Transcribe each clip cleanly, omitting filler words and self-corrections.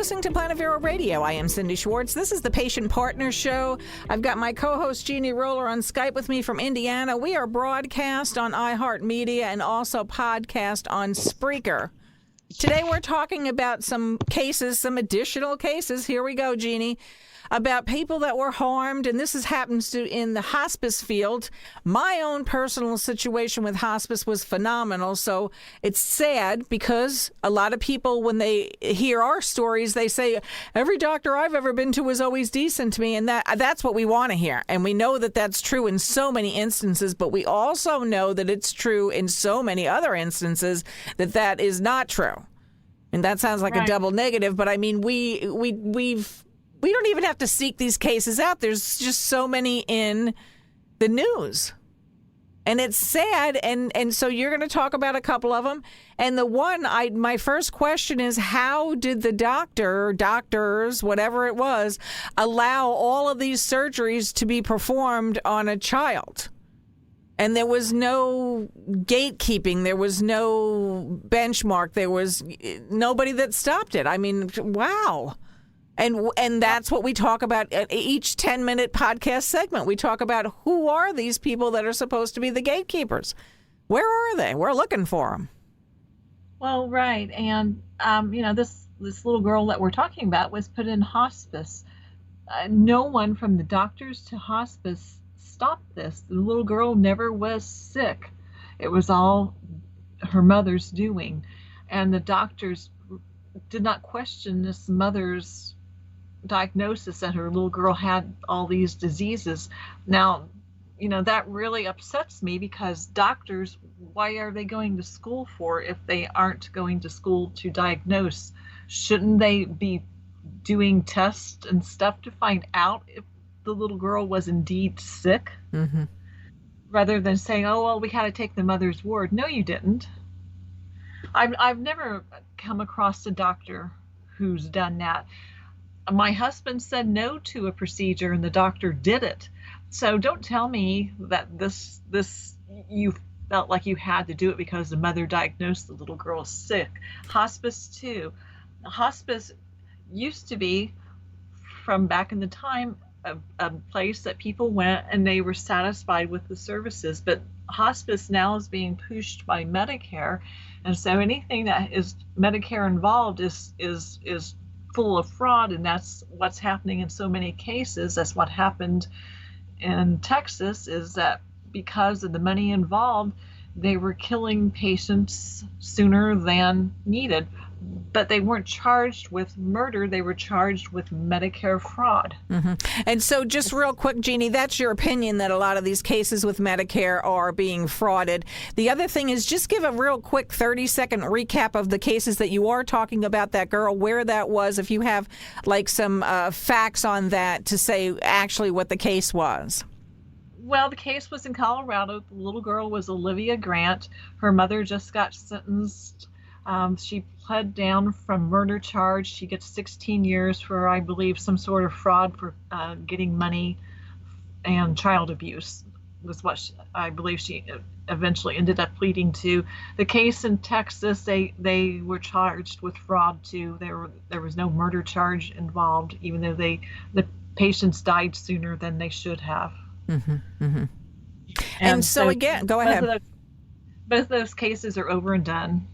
listening to Planet Vero Radio. I am Cindy Schwartz. This is the Patient Partner Show. I've got my co-host Jeannie Roller on Skype with me from Indiana. We are broadcast on iHeartMedia and also podcast on Spreaker. Today we're talking about some cases, some additional cases. Here we go, Jeannie. About people that were harmed, and this happens to in the hospice field. My own personal situation with hospice was phenomenal, so it's sad because a lot of people, when they hear our stories, they say, every doctor I've ever been to was always decent to me, and that's what we want to hear. And we know that that's true in so many instances, but we also know that it's true in so many other instances that is not true. And that sounds like a double negative, but I mean, we don't even have to seek these cases out. There's just so many in the news. And it's sad. And so you're going to talk about a couple of them. And the one, my first question is, how did the doctors, whatever it was, allow all of these surgeries to be performed on a child? And there was no gatekeeping. There was no benchmark. There was nobody that stopped it. I mean, wow. And that's what we talk about at each 10-minute podcast segment. We talk about who are these people that are supposed to be the gatekeepers? Where are they? We're looking for them. Well, right. And, this little girl that we're talking about was put in hospice. No one from the doctors to hospice stopped this. The little girl never was sick. It was all her mother's doing. And the doctors did not question this mother's diagnosis that her little girl had all these diseases. Now, that really upsets me because doctors, why are they going to school for if they aren't going to school to diagnose? Shouldn't they be doing tests and stuff to find out if the little girl was indeed sick? Mm-hmm. Rather than saying, oh, well, we had to take the mother's word. No, you didn't. I've never come across a doctor who's done that. My husband said no to a procedure and the doctor did it. So don't tell me that this you felt like you had to do it because the mother diagnosed the little girl sick. Hospice too. Hospice used to be, from back in the time, a place that people went and they were satisfied with the services. But hospice now is being pushed by Medicare. And so anything that is Medicare involved is full of fraud, and that's what's happening in so many cases. That's what happened in Texas, is that because of the money involved, they were killing patients sooner than needed. But they weren't charged with murder. They were charged with Medicare fraud. Mm-hmm. And so just real quick, Jeannie, that's your opinion that a lot of these cases with Medicare are being frauded. The other thing is just give a real quick 30-second recap of the cases that you are talking about, that girl, where that was, if you have like some facts on that to say actually what the case was. Well, the case was in Colorado. The little girl was Olivia Grant. Her mother just got sentenced. She pled down from murder charge. She gets 16 years for, I believe, some sort of fraud for getting money and child abuse was what I believe she eventually ended up pleading to. The case in Texas, they were charged with fraud too. There was no murder charge involved, even though the patients died sooner than they should have. Mm-hmm, mm-hmm. And so again, go ahead. Both of those cases are over and done.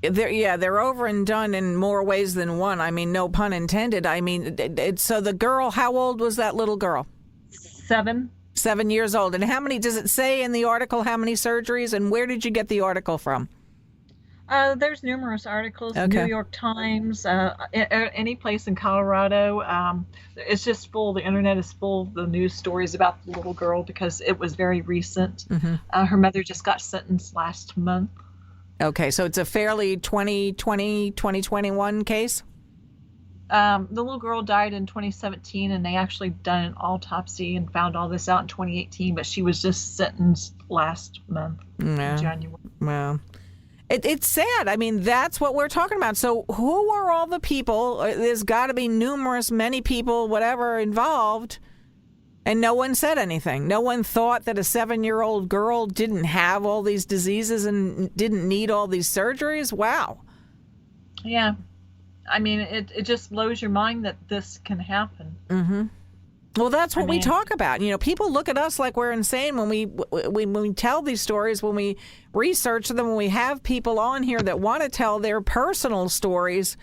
They're over and done in more ways than one. I mean, no pun intended. I mean, so the girl, how old was that little girl? 7. 7 years old. And how many, does it say in the article how many surgeries, and where did you get the article from? There's numerous articles, okay. New York Times, any place in Colorado. It's just full. The internet is full of the news stories about the little girl because it was very recent. Mm-hmm. Her mother just got sentenced last month. Okay, so it's a fairly 2020, 2021 case? The little girl died in 2017, and they actually done an autopsy and found all this out in 2018, but she was just sentenced last month, in January. Well, it's sad. I mean, that's what we're talking about. So who are all the people? There's got to be many people, whatever, involved. And no one said anything. No one thought that a 7-year-old girl didn't have all these diseases and didn't need all these surgeries. Wow. Yeah. I mean, it just blows your mind that this can happen. Mm-hmm. Well, that's what we mean, talk about. People look at us like we're insane when we tell these stories, when we research them, when we have people on here that want to tell their personal stories,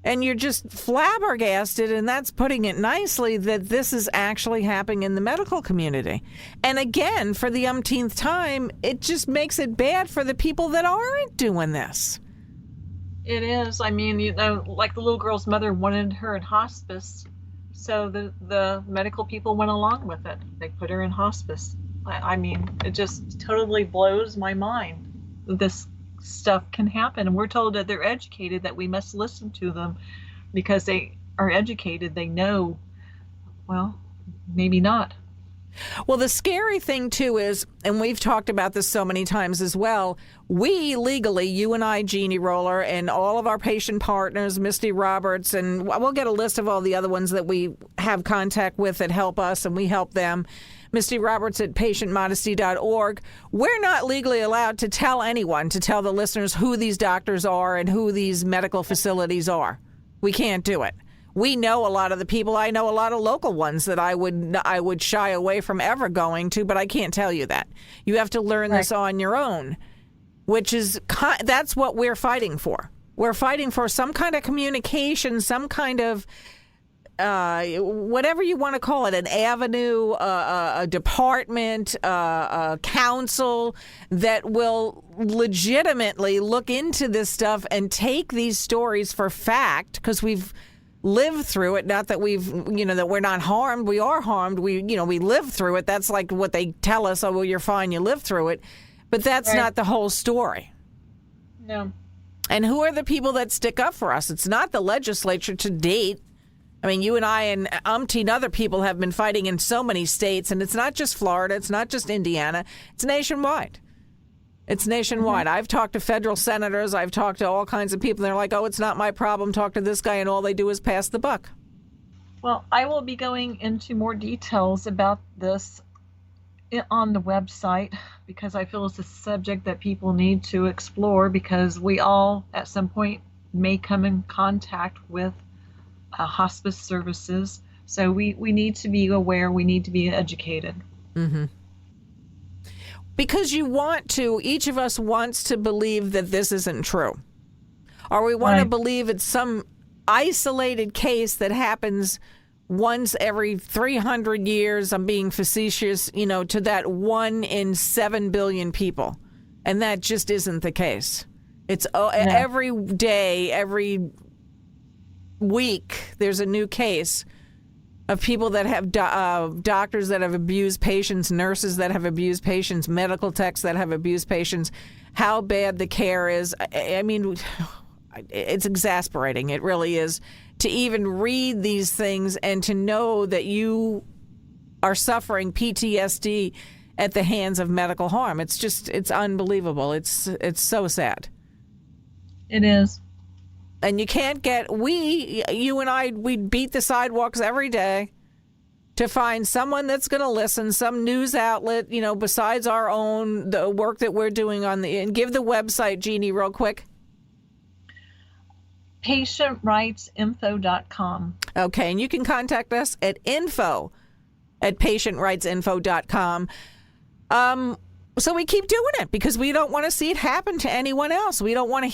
and you're just flabbergasted, and that's putting it nicely, that this is actually happening in the medical community. And again, for the umpteenth time, it just makes it bad for the people that aren't doing this. It is. I mean, like the little girl's mother wanted her in hospice. So the medical people went along with it. They put her in hospice. I mean, it just totally blows my mind that this stuff can happen. And we're told that they're educated, that we must listen to them because they are educated. They know. Well, maybe not. Well, the scary thing, too, is, and we've talked about this so many times as well, we legally, you and I, Jeannie Roller, and all of our patient partners, Misty Roberts, and we'll get a list of all the other ones that we have contact with that help us, and we help them. Misty Roberts at patientmodesty.org. We're not legally allowed to tell anyone, to tell the listeners who these doctors are and who these medical facilities are. We can't do it. We know a lot of the people. I know a lot of local ones that I would shy away from ever going to, but I can't tell you that. You have to learn this on your own, which is that's what we're fighting for. We're fighting for some kind of communication, some kind of whatever you want to call it, an avenue, a department, a council that will legitimately look into this stuff and take these stories for fact, because we've live through it. Not that that we're not harmed. We are harmed. We live through it. That's like what they tell us. Oh, well, you're fine. You live through it. But that's not the whole story. No. And who are the people that stick up for us? It's not the legislature to date. I mean, you and I and umpteen other people have been fighting in so many states, and it's not just Florida. It's not just Indiana. It's nationwide. It's nationwide. I've talked to federal senators. I've talked to all kinds of people. They're like, oh, it's not my problem. Talk to this guy, and all they do is pass the buck. Well, I will be going into more details about this on the website because I feel it's a subject that people need to explore because we all, at some point, may come in contact with hospice services. So we need to be aware. We need to be educated. Mm-hmm. Because each of us wants to believe that this isn't true. Or we want to believe it's some isolated case that happens once every 300 years. I'm being facetious, to that 1 in 7 billion people. And that just isn't the case. It's every day, every week, there's a new case of people that have doctors that have abused patients, nurses that have abused patients, medical techs that have abused patients, how bad the care is. I mean, it's exasperating. It really is to even read these things and to know that you are suffering PTSD at the hands of medical harm. It's unbelievable. It's so sad. It is. And you can't you and I, we beat the sidewalks every day to find someone that's going to listen, some news outlet, besides our own, the work that we're doing and give the website, Jeannie, real quick. PatientRightsInfo.com. Okay. And you can contact us at info@PatientRightsInfo.com. So we keep doing it because we don't want to see it happen to anyone else. We don't want to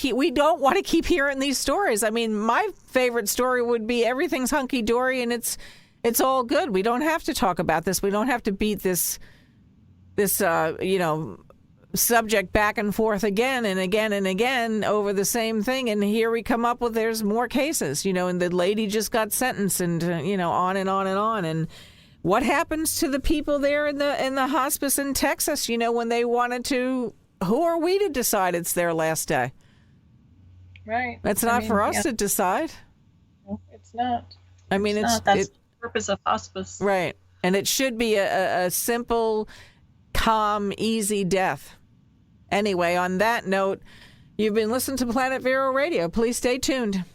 keep hearing these stories. I mean, my favorite story would be everything's hunky dory and it's all good. We don't have to talk about this. We don't have to beat this subject back and forth again and again and again over the same thing. And here we come up with there's more cases, and the lady just got sentenced and on and on and on. And what happens to the people there in the hospice in Texas, when they wanted to? Who are we to decide it's their last day? Right. It's not for us to decide. No, it's not. That's the purpose of hospice. Right. And it should be a simple, calm, easy death. Anyway, on that note, you've been listening to Planet Vero Radio. Please stay tuned.